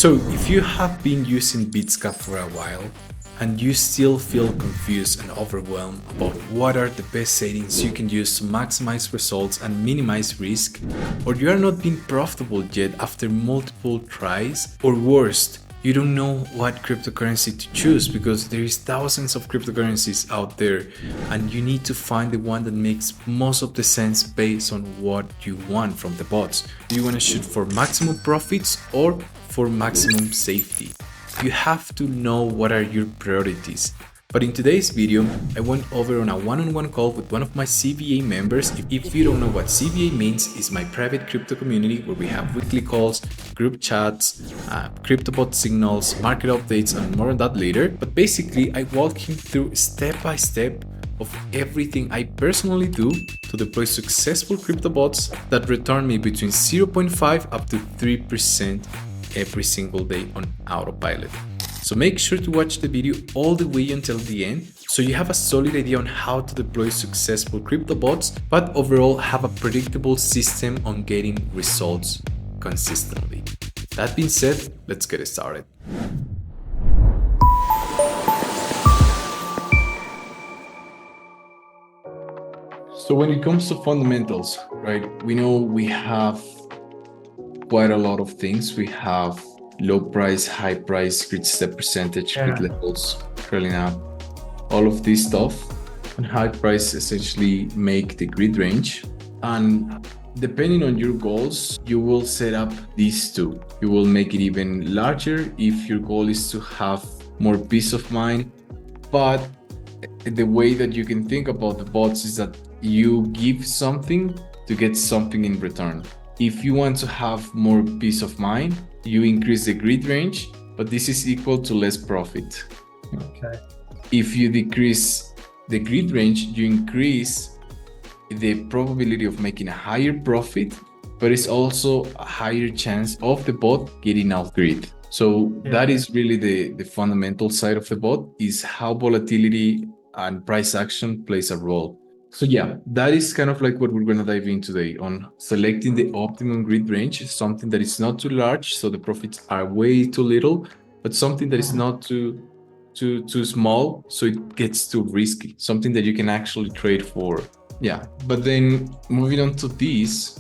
So if you have been using Bitsgap for a while and you still feel confused and overwhelmed about what are the best settings you can use to maximize results and minimize risk, or you are not being profitable yet after multiple tries, or worst, you don't know what cryptocurrency to choose because there is thousands of cryptocurrencies out there and you need to find the one that makes most of the sense based on what you want from the bots. Do you want to shoot for maximum profits or for maximum safety? You have to know what are your priorities. But in today's video, I went over on a one-on-one call with one of my CVA members. If you don't know what CVA means, it's my private crypto community where we have weekly calls, group chats, CryptoBot signals, market updates, and more on that later. But basically, I walk him through step by step of everything I personally do to deploy successful CryptoBots that return me between 0.5 up to 3% every single day on autopilot. So make sure to watch the video all the way until the end so you have a solid idea on how to deploy successful crypto bots, but overall have a predictable system on getting results consistently. That being said, let's get started. So when it comes to fundamentals, right, we know we have quite a lot of things. We have low price, high price, grid step percentage, grid levels, trailing up, all of this stuff. And high price essentially make the grid range. And depending on your goals, you will set up these two. You will make it even larger if your goal is to have more peace of mind. But the way that you can think about the bots is that you give something to get something in return. If you want to have more peace of mind, you increase the grid range, but this is equal to less profit. Okay. If you decrease the grid range, you increase the probability of making a higher profit, but it's also a higher chance of the bot getting off grid. So that is really the fundamental side of the bot, is how volatility and price action plays a role. So yeah, that is kind of like what we're going to dive in today on selecting the optimum grid range, something that is not too large, so the profits are way too little, but something that is not too small, so it gets too risky, something that you can actually trade for. Yeah, but then moving on to this,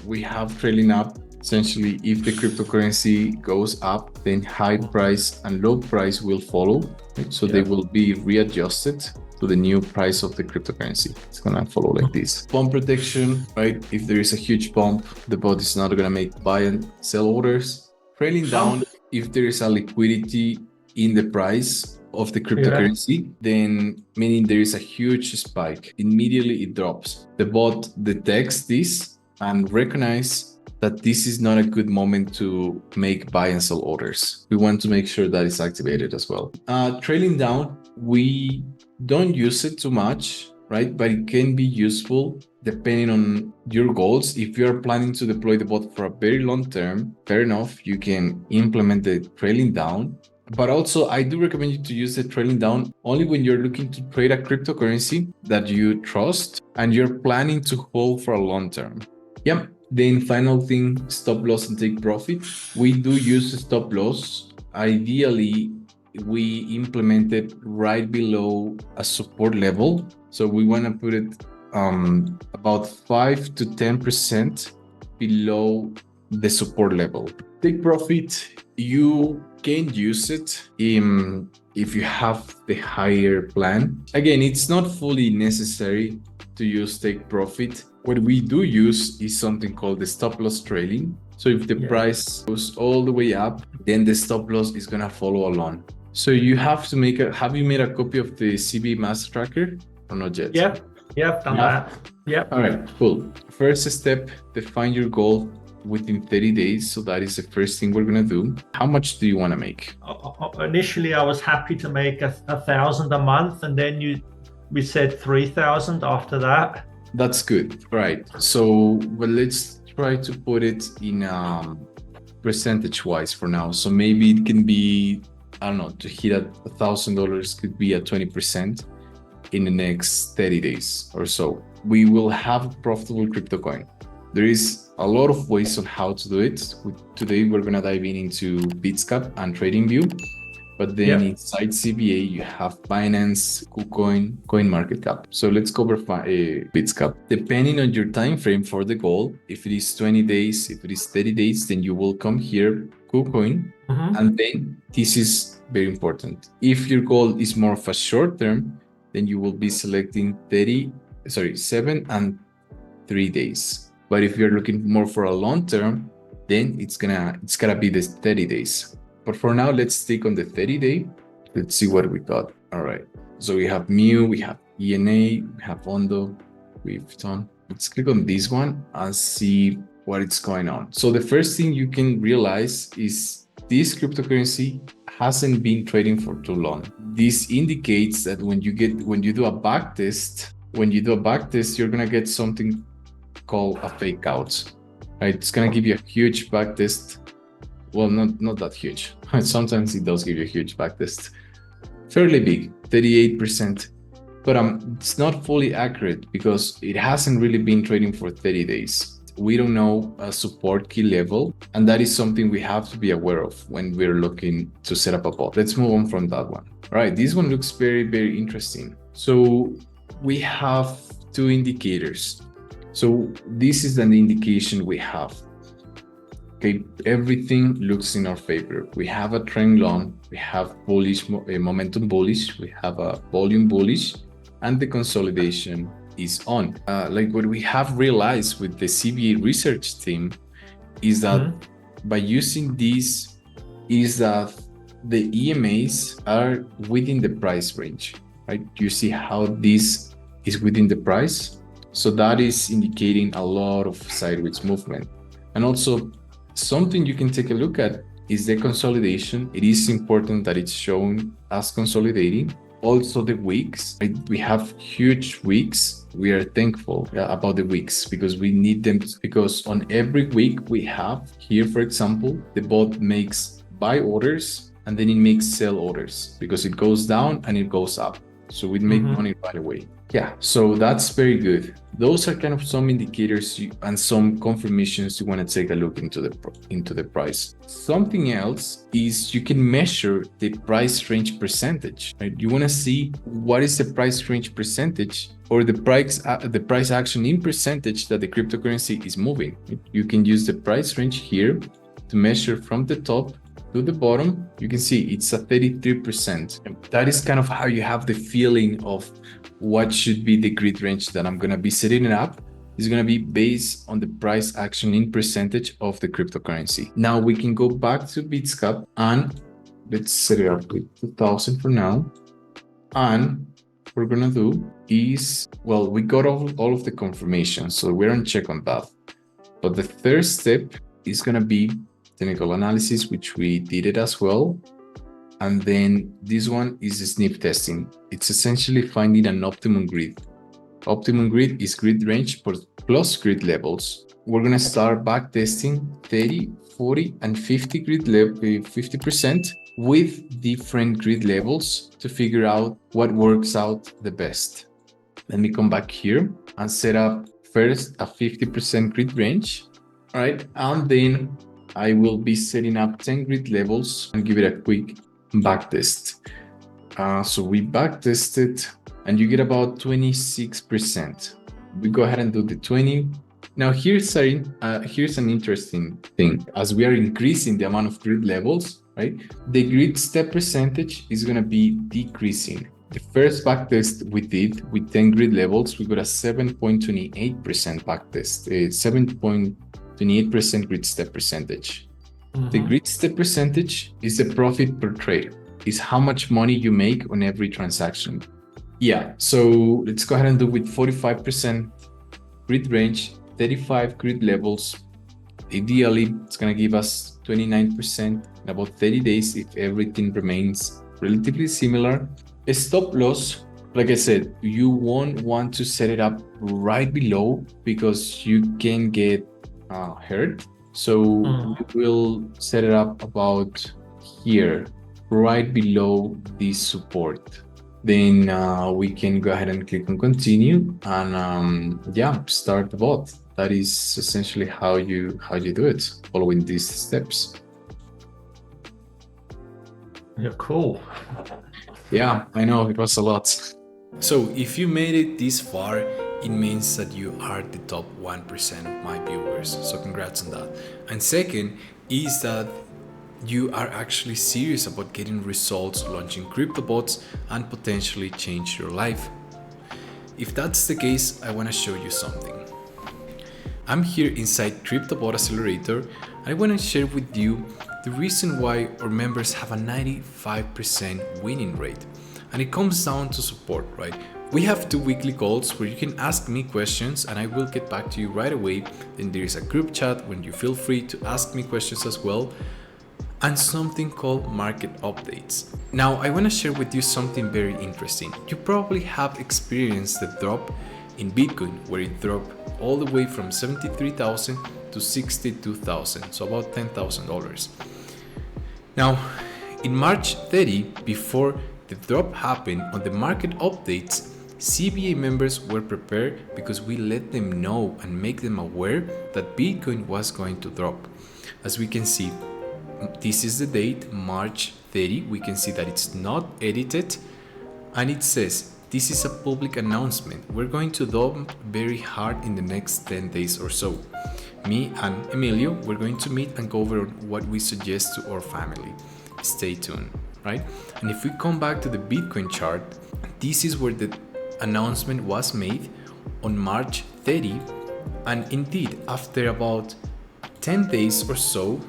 we have trailing up. Essentially, if the cryptocurrency goes up, then high price and low price will follow, right? So they will be readjusted to the new price of the cryptocurrency. It's gonna follow like this. Pump protection, right? If there is a huge pump, the bot is not gonna make buy and sell orders. Trailing down, if there is a liquidity in the price of the cryptocurrency, then meaning there is a huge spike, immediately it drops. The bot detects this and recognize that this is not a good moment to make buy and sell orders. We want to make sure that it's activated as well. Trailing down, we don't use it too much, right? But it can be useful depending on your goals. If you're planning to deploy the bot for a very long term, fair enough, you can implement the trailing down. But also, I do recommend you to use the trailing down only when you're looking to trade a cryptocurrency that you trust and you're planning to hold for a long term. Yep. Then final thing, stop loss and take profit. We do use stop loss. Ideally, we implement it right below a support level. So we want to put it about 5 to 10% below the support level. Take profit, you can use it if you have the higher plan. Again, it's not fully necessary to use take profit. What we do use is something called the stop loss trailing. So if the price goes all the way up, then the stop loss is gonna follow along. So you have to have you made a copy of the CB Master Tracker or not yet? Yep, done that. Yep. All right, cool. First step, define your goal within 30 days. So that is the first thing we're gonna do. How much do you wanna make? Initially, I was happy to make 1,000 a month, and then we said 3,000 after that. That's good. All right. So, well, let's try to put it in percentage wise for now. So maybe it can be, I don't know, to hit at $1,000 could be at 20% in the next 30 days or so. We will have a profitable crypto coin. There is a lot of ways on how to do it. Today, we're going to dive into Bitsgap and TradingView. But then inside CBA, you have Binance, KuCoin, CoinMarketCap. So let's cover Bitsgap. Depending on your time frame for the goal, if it is 20 days, if it is 30 days, then you will come here, KuCoin, and then this is very important. If your goal is more of a short term, then you will be selecting 7 and 3 days. But if you're looking more for a long term, then it's gonna be the 30 days. But for now, let's stick on the 30-day. Let's see what we got. All right. So we have Mu, we have ENA, we have Ondo, we've done. Let's click on this one and see what is going on. So the first thing you can realize is this cryptocurrency hasn't been trading for too long. This indicates that when you do a back test, you're gonna get something called a fake out. Right? It's gonna give you a huge back test. Well, not that huge. Sometimes it does give you a huge backtest. Fairly big, 38%. But it's not fully accurate because it hasn't really been trading for 30 days. We don't know a support key level, and that is something we have to be aware of when we're looking to set up a bot. Let's move on from that one. All right, this one looks very, very interesting. So we have two indicators. So this is an indication we have. Okay, everything looks in our favor. We have a trend long, we have bullish, momentum bullish, we have a volume bullish, and the consolidation is on. Like what we have realized with the CBA research team is that by using these, is that the EMAs are within the price range, right? You see how this is within the price? So that is indicating a lot of sideways movement. And also, something you can take a look at is the consolidation. It is important that it's shown as consolidating. Also the wicks, right? We have huge wicks. We are thankful about the wicks because we need them, because on every wick we have here, for example, the bot makes buy orders and then it makes sell orders because it goes down and it goes up. So we make money right away. Yeah, so that's very good. Those are kind of some indicators and some confirmations you want to take a look into the price. Something else is you can measure the price range percentage. Right? You want to see what is the price range percentage or the price action in percentage that the cryptocurrency is moving. You can use the price range here to measure from the top to the bottom. You can see it's a 33%. That is kind of how you have the feeling of what should be the grid range that I'm going to be setting it up. Is going to be based on the price action in percentage of the cryptocurrency. Now we can go back to Bitsgap and let's set it up with 2000 for now. And what we're going to do is, well, we got all of the confirmation, so we're on check on that. But the third step is going to be technical analysis, which we did it as well. And then this one is the snip testing. It's essentially finding an optimum grid. Optimum grid is grid range plus grid levels. We're going to start back testing 30, 40, and 50 grid level, 50% with different grid levels to figure out what works out the best. Let me come back here and set up first a 50% grid range. All right, and then I will be setting up 10 grid levels and give it a quick backtest. So we backtested and you get about 26%. We go ahead and do the 20. Now here's an interesting thing. As we are increasing the amount of grid levels, right? The grid step percentage is going to be decreasing. The first backtest we did with 10 grid levels, we got a 7.28% backtest, 7.28% grid step percentage. The grid step percentage is the profit per trade, is how much money you make on every transaction. Yeah, so let's go ahead and do with 45% grid range, 35 grid levels. Ideally, it's going to give us 29% in about 30 days if everything remains relatively similar. A stop loss, like I said, you won't want to set it up right below because you can get hurt. So we'll set it up about here, right below this support. Then we can go ahead and click on continue and yeah, start the bot. that is essentially how you do it, following these steps. Yeah, cool. Yeah, I know it was a lot. So if you made it this far, it means that you are the top 1% of my viewers. So congrats on that. And second is that you are actually serious about getting results, launching crypto bots, and potentially change your life. If that's the case, I want to show you something. I'm here inside CryptoBot Accelerator. I want to share with you the reason why our members have a 95% winning rate. And it comes down to support, right? We have 2 weekly calls where you can ask me questions and I will get back to you right away. Then there is a group chat when you feel free to ask me questions as well. And something called market updates. Now, I want to share with you something very interesting. You probably have experienced the drop in Bitcoin, where it dropped all the way from 73,000 to 62,000, so about $10,000. Now, in March 30, before the drop happened on the market updates, CBA members were prepared because we let them know and make them aware that Bitcoin was going to drop. As we can see, this is the date, March 30. We can see that it's not edited and it says, this is a public announcement. We're going to dump very hard in the next 10 days or so. Me and Emilio, we're going to meet and go over what we suggest to our family. Stay tuned, right? And if we come back to the Bitcoin chart, this is where the announcement was made on March 30. And indeed, after about 10 days or so,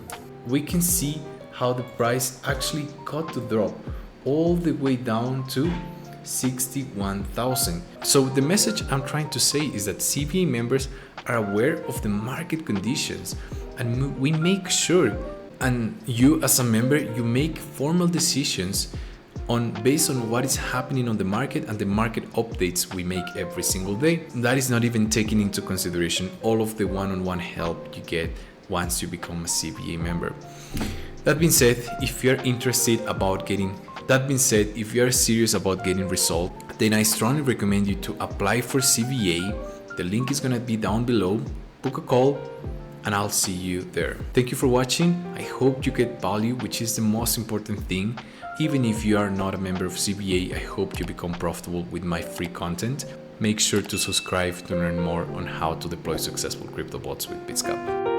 we can see how the price actually got to drop all the way down to 61,000. So the message I'm trying to say is that CBA members are aware of the market conditions and we make sure, and you as a member, you make formal decisions based on what is happening on the market and the market updates we make every single day. That is not even taking into consideration all of the one-on-one help you get once you become a CBA member. That being said, if you're serious about getting results, then I strongly recommend you to apply for CBA. The link is gonna be down below. Book a call and I'll see you there. Thank you for watching. I hope you get value, which is the most important thing. Even if you are not a member of CBA, I hope you become profitable with my free content. Make sure to subscribe to learn more on how to deploy successful crypto bots with Bitsgap.